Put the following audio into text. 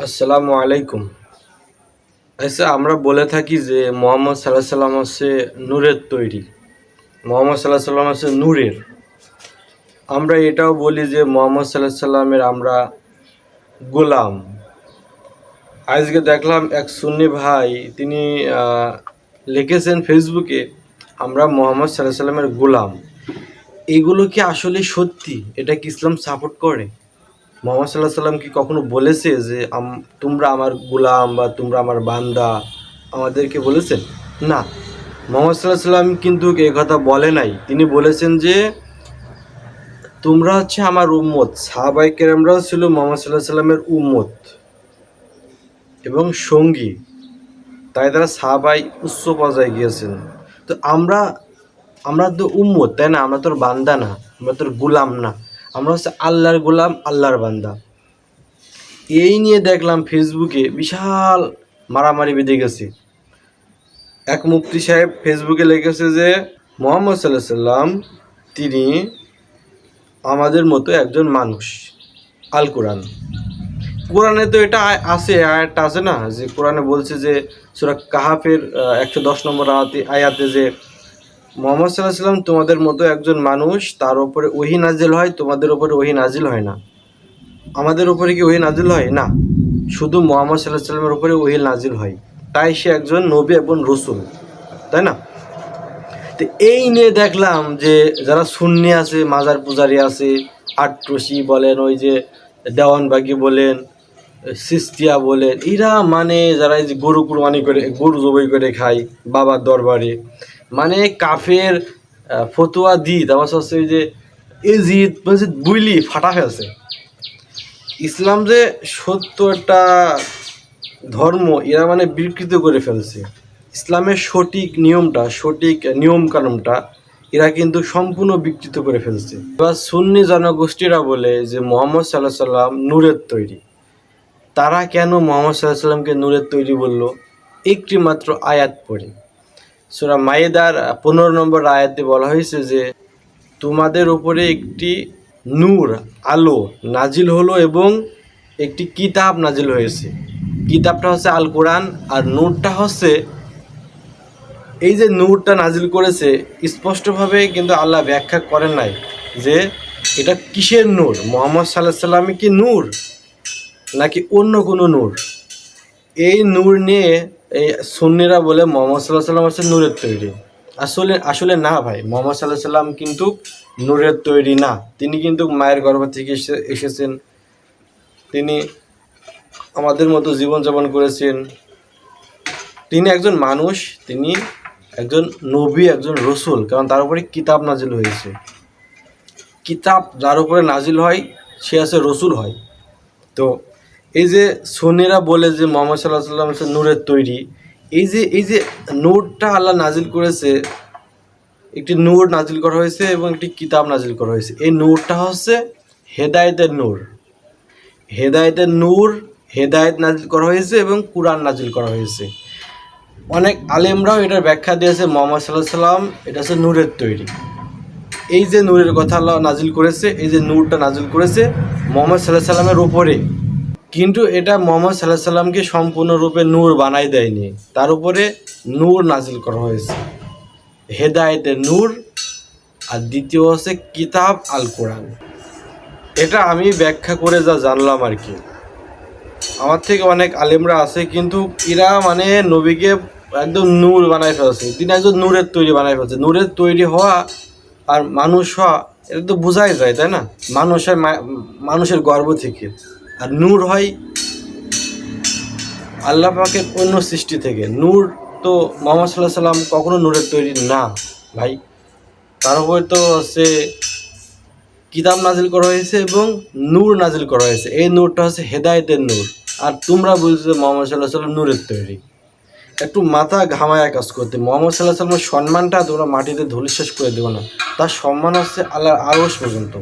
আসসালামু আলাইকুম। আচ্ছা, আমরা বলে থাকি যে মোহাম্মদ সাল্লাহ সাল্লাম হচ্ছে নূরের তৈরি। মোহাম্মদ সাল্লাহ সাল্লাম হচ্ছে নূরের। আমরা এটাও বলি যে মোহাম্মদ সাল্লাহ সাল্লামের আমরা গোলাম। আজকে দেখলাম এক সুন্নি ভাই তিনি লিখেছেন ফেসবুকে, আমরা মোহাম্মদ সাল্লাহ সাল্লামের গোলাম। এইগুলো কি আসলে সত্যি? এটা কি ইসলাম সাপোর্ট করে? মোহাম্মদ সাল্লাহ সাল্লাম কি কখনো বলেছে যে তোমরা আমার গোলাম বা তোমরা আমার বান্দা? আমাদেরকে বলেছেন? না, মোহাম্মদ সাল্লাহ সাল্লাম কিন্তু এই কথা বলে নাই। তিনি বলেছেন যে তোমরা হচ্ছে আমার উম্মত। সাহাবায়ে কেরামরাও ছিল মোহাম্মদ সাল্লাহ সাল্লামের উম্মত এবং সঙ্গী, তাই তারা সাহাবাই উচ্চ পর্যায়ে গিয়েছেন। তো আমরা আমরা তো উম্মত, তাই না? আমরা তোর বান্দা না, আমরা তোর গোলাম না, আমরা হচ্ছে আল্লাহর গোলাম, আল্লাহর বান্দা। এই নিয়ে দেখলাম ফেসবুকে বিশাল মারামারি বেঁধে গেছে। এক মুফতি সাহেব ফেসবুকে লিখেছে যে মোহাম্মদ সাল্লাহ সাল্লাম তিনি আমাদের মতো একজন মানুষ। আল কোরআনে তো এটা আছে, আয়াতটা আছে না, যে কোরআনে বলছে যে সূরা কাহাফের 110 নম্বর আয়াতে যে মোহাম্মদ সাল্লাহ সাল্লাম তোমাদের মতো একজন মানুষ, তার উপরে ওহী নাজিল হয়, তোমাদের উপরে ওহী নাজিল হয় না। আমাদের উপরে কি ওহী নাজিল হয় না? শুধু মোহাম্মদ সাল্লাহ সাল্লামের উপরে ওহী নাজিল হয়, তাই সে একজন নবী এবং রসুল, তাই না? তো এই নিয়ে দেখলাম যে যারা সুন্নি আছে, মাজার পূজারি আছে, আটরশি বলেন, ওই যে দেওয়ানবাগি বলেন, সিস্তিয়া বলেন, এরা মানে যারা এই যে গরু কুরবানি করে, গরু জবাই করে খায় বাবার দরবারে, মানে কাফের ফতুয়া দি, তারপর হচ্ছে ওই যে এজিদ মসজিদ বুইলি ফাটা ফেলছে। ইসলাম যে সত্য একটা ধর্ম, এরা মানে বিকৃত করে ফেলছে। ইসলামের সঠিক নিয়মটা, সঠিক নিয়মকানুনটা এরা কিন্তু সম্পূর্ণ বিকৃত করে ফেলছে। এবার সুন্নি জনগোষ্ঠীরা বলে যে মোহাম্মদ সাল্লাহ সাল্লাম নূরের তৈরি। তারা কেন মোহাম্মদ সাল্লাহ সাল্লামকে নূরের তৈরি বলল? একটি মাত্র আয়াত পড়ে, সূরা মাইদার 15 নম্বর আয়াতে বলা হয়েছে যে তোমাদের উপরে একটি নূর, আলো নাজিল হলো এবং একটি কিতাব নাজিল হয়েছে। কিতাবটা হচ্ছে আল কোরআন, আর নূরটা হচ্ছে, এই যে নূরটা নাজিল করেছে স্পষ্টভাবে কিন্তু আল্লাহ ব্যাখ্যা করেন নাই যে এটা কিসের নূর। মোহাম্মদ সাল্লাহ সাল্লামই কি নূর নাকি অন্য কোনো নূর? এই নূর নিয়ে এই সুন্নিরা বলে মোহাম্মদ সাল্লাহ সাল্লাম হচ্ছে নূরের তৈরি। আসলে আসলে না ভাই, মোহাম্মদ সাল্লাহ সাল্লাম কিন্তু নূরের তৈরি না। তিনি কিন্তু মায়ের গর্ভ থেকে এসেছেন। তিনি আমাদের মতো জীবনযাপন করেছেন। তিনি একজন মানুষ, তিনি একজন নবী, একজন রসুল, কারণ তার উপরে কিতাব নাজিল হয়েছে। কিতাব যার উপরে নাজিল হয় সে আছে রসুল হয়। তো এই যে সুন্নিরা বলে যে মোহাম্মদ সাল্লাহ সাল্লাম হচ্ছে নূরের তৈরি, এই যে নূরটা আল্লাহ নাজিল করেছে, একটি নূর নাজিল করা হয়েছে এবং একটি কিতাব নাজিল করা হয়েছে। এই নূরটা হচ্ছে হেদায়েতের নূর। হেদায়েতের নূর, হেদায়েত নাজিল করা হয়েছে এবং কুরআন নাজিল করা হয়েছে। অনেক আলেমরাও এটার ব্যাখ্যা দিয়েছে মোহাম্মদ সাল্লাহ সাল্লাম এটা হচ্ছে নূরের তৈরি। এই যে নূরের কথা আল্লাহ নাজিল করেছে, এই যে নূরটা নাজিল করেছে মোহাম্মদ সাল্লাহ সাল্লামের উপরে, কিন্তু এটা মোহাম্মদ সাল্লাহ সাল্লামকে সম্পূর্ণরূপে নূর বানাই দেয়নি, তার উপরে নূর নাজিল করা হয়েছে, হেদায়েতের নূর। আর দ্বিতীয় হচ্ছে কিতাব আল কোরআন। এটা আমি ব্যাখ্যা করে যা জানলাম আর কি। আমার থেকে অনেক আলেমরা আছে কিন্তু এরা মানে নবীকে একদম নূর বানাই ফেলছে। তিনি একজন নূরের তৈরি বানাই ফেলছে। নূরের তৈরি হওয়া আর মানুষ হওয়া এটা তো বোঝাই যায়, তাই না? মানুষ হয় মানুষের গর্ভ থেকে, আর নূর হয় আল্লাহ পাকের অন্য সৃষ্টি থেকে। নূর তো মোহাম্মদ সাল্লাহ সাল্লাম কখনো নূরের তৈরি না ভাই। তার উপরে তো হচ্ছে কিতাব নাজিল করা হয়েছে এবং নূর নাজিল করা হয়েছে। এই নূরটা হচ্ছে হেদায়েতের নূর। আর তোমরা বলছো মোহাম্মদ সাল্লাহ সাল্লাম নূরের তৈরি। একটু মাথা ঘামায়া কাজ করতে। মোহাম্মদ সাল্লাহ সাল্লামের সম্মানটা তোমরা মাটিতে ধূলিসাৎ করে দেবো না। তার সম্মান হচ্ছে আল্লাহর আরশ পর্যন্ত।